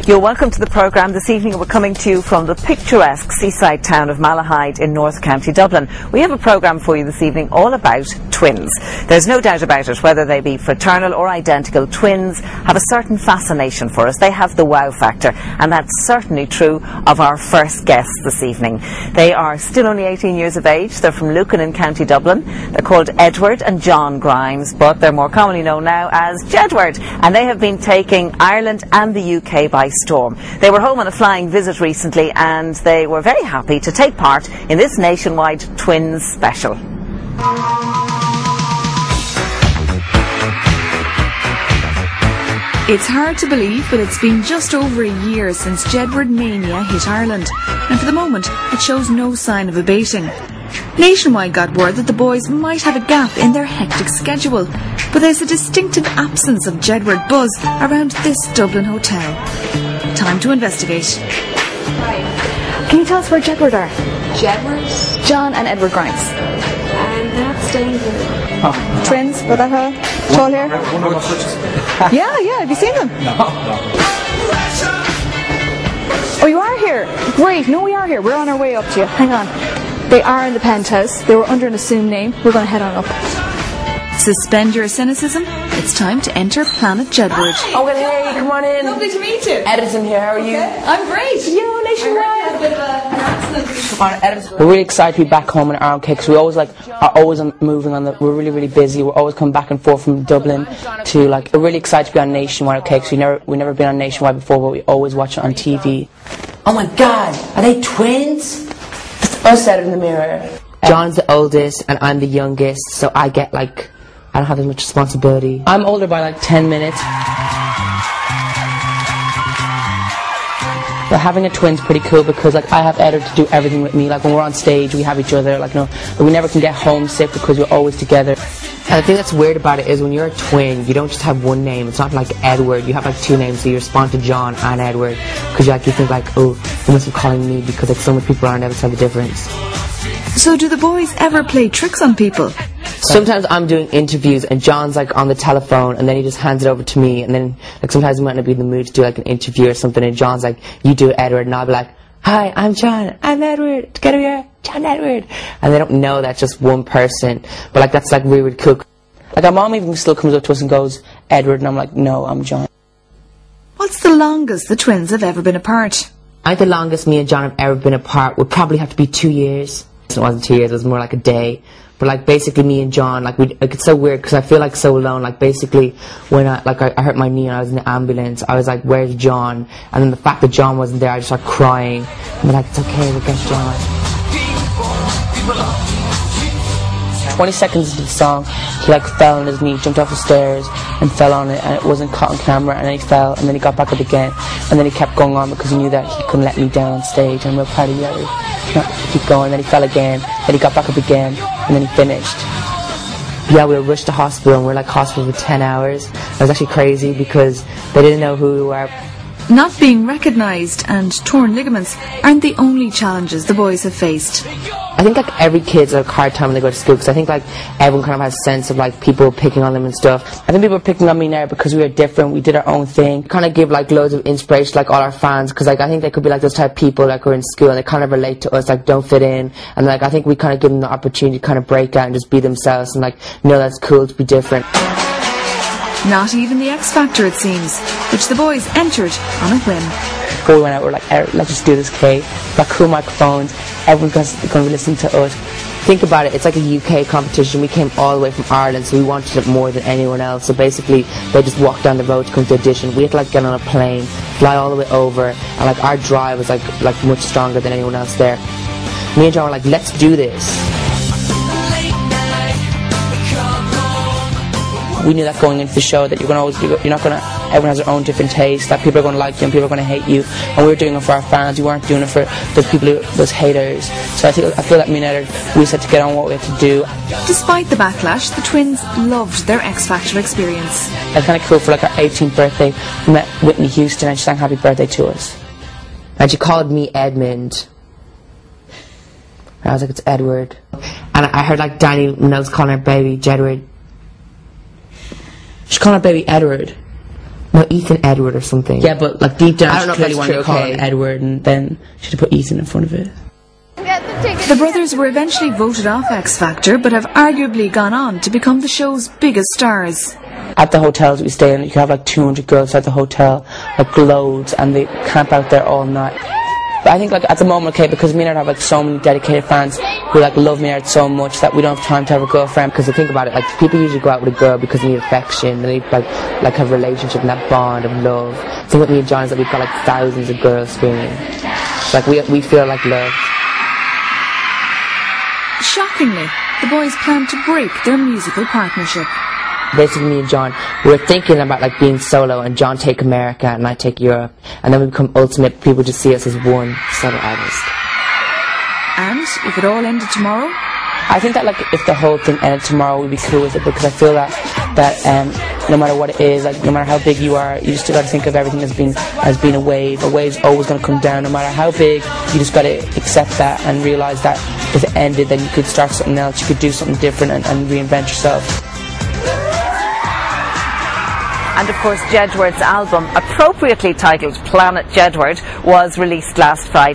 You're welcome to the programme. This evening we're coming to you from the picturesque seaside town of Malahide in North County Dublin. We have a programme for you this evening all about twins. There's no doubt about it, whether they be fraternal or identical, twins have a certain fascination for us. They have the wow factor, and that's certainly true of our first guests this evening. They are still only 18 years of age. They're from Lucan in County Dublin. They're called Jedward and John Grimes, but they're more commonly known now as Jedward, and they have been taking Ireland and the UK by storm. They were home on a flying visit recently, and they were very happy to take part in this nationwide twins special. It's hard to believe, but it's been just over a year since Jedward mania hit Ireland, and for the moment it shows no sign of abating. Nationwide got word that the boys might have a gap in their hectic schedule, but there's a distinctive absence of Jedward buzz around this Dublin hotel. Time to investigate. Can you tell us where Jedward are? Jedwards? John and Edward Grimes. And they're not staying here. Oh. Twins, with that tall hair? Yeah, have you seen them? No. Oh, you are here? Great, no, we are here. We're on our way up to you. Hang on. They are in the penthouse. They were under an assumed name. We're going to head on up. Suspend your cynicism. It's time to enter Planet Jedward. Oh, well, hey, come on in. Lovely to meet you. Edison here, how are you? I'm great. Yo, nationwide. A bit of an accident. We're really excited to be back home in our own kick, because we always are always moving on we're really busy. We're always coming back and forth from Dublin to we're really excited to be on Nationwide, okay, because we've never been on Nationwide before, but we always watch it on TV. Oh my God, are they twins? I said it in the mirror. John's the oldest and I'm the youngest, so I get I don't have as much responsibility. I'm older by 10 minutes. But having a twin's pretty cool because I have Edward to do everything with me. When we're on stage, we have each other. But we never can get homesick because we're always together. And the thing that's weird about it is when you're a twin, you don't just have one name. It's not like Edward. You have two names, so you respond to John and Edward because you think oh, you must be calling me because so many people aren't able to tell the difference. So do the boys ever play tricks on people? Sometimes I'm doing interviews and John's on the telephone and then he just hands it over to me, and then sometimes he might not be in the mood to do an interview or something, and John's you do it, Edward, and I'll be hi, I'm John, I'm Edward, together we are John Edward, and they don't know that's just one person, but that's really cool. Our mom even still comes up to us and goes, Edward, and I'm no, I'm John. What's the longest the twins have ever been apart? I think the longest me and John have ever been apart would probably have to be 2 years. It wasn't 2 years, it was more like a day. But basically me and John, it's so weird because I feel so alone. Basically when I hurt my knee and I was in the ambulance, I was where's John? And then the fact that John wasn't there, I just started crying. I'm it's okay, we'll get John. 20 seconds into the song, he fell on his knee, jumped off the stairs and fell on it, and it wasn't caught on camera, and then he fell, and then he got back up again, and then he kept going on because he knew that he couldn't let me down on stage, and I'm real proud of you. Keep going, then he fell again, then he got back up again, and then he finished. Yeah, we were rushed to hospital, and we were hospital for 10 hours. It was actually crazy because they didn't know who we were. Not being recognised and torn ligaments aren't the only challenges the boys have faced. I think every kid's a hard time when they go to school, because I think everyone kind of has a sense of people picking on them and stuff. I think people are picking on me now because we were different, we did our own thing. Kind of give loads of inspiration to all our fans, because I think they could be those type of people who are in school and they kind of relate to us, don't fit in, and I think we kind of give them the opportunity to kind of break out and just be themselves and know that's cool to be different. Not even the X Factor, it seems, which the boys entered on a whim. Before we went out, we were let's just do this, okay? We've got cool microphones, everyone's going to be listening to us. Think about it, it's a UK competition. We came all the way from Ireland, so we wanted it more than anyone else. So basically, they just walked down the road to come to audition. We had to get on a plane, fly all the way over, and our drive was much stronger than anyone else there. Me and John were let's do this. We knew that going into the show that everyone has their own different taste, that people are going to like you and people are going to hate you, and we were doing it for our fans, we weren't doing it for the people those haters. So I feel that me and Edward, we set to get on what we had to do. Despite the backlash, the twins loved their X Factor experience. It was kind of cool. For our 18th birthday, we met Whitney Houston and she sang happy birthday to us. And she called me Edmund. And I was it's Edward. And I heard Danny Minogue's calling her baby Jedward. She's calling her baby Edward. No, Ethan Edward or something. Yeah, but like deep down, she clearly wanted to call him Edward, and then she had to put Ethan in front of it. The brothers were eventually voted off X Factor, but have arguably gone on to become the show's biggest stars. At the hotels we stay in, you can have like 200 girls at the hotel, like loads, and they camp out there all night. But I think like at the moment, okay, because me and her have like so many dedicated fans who like love me out so much that we don't have time to have a girlfriend. Because you think about it, like people usually go out with a girl because they need affection, they need like have a relationship and that bond of love. The thing with me and John is that we've got like thousands of girls screaming. So, like we feel like love. Shockingly, the boys plan to break their musical partnership. Basically, me and John, we were thinking about like being solo, and John take America and I take Europe, and then we become ultimate. People just see us as one solo artist. And if it all ended tomorrow? I think that like if the whole thing ended tomorrow, we'd be cool with it, because I feel that no matter what it is, like no matter how big you are, you just still got to think of everything as being a wave. A wave's always going to come down, no matter how big. You just got to accept that and realise that if it ended, then you could start something else. You could do something different and reinvent yourself. And of course, Jedward's album, appropriately titled Planet Jedward, was released last Friday.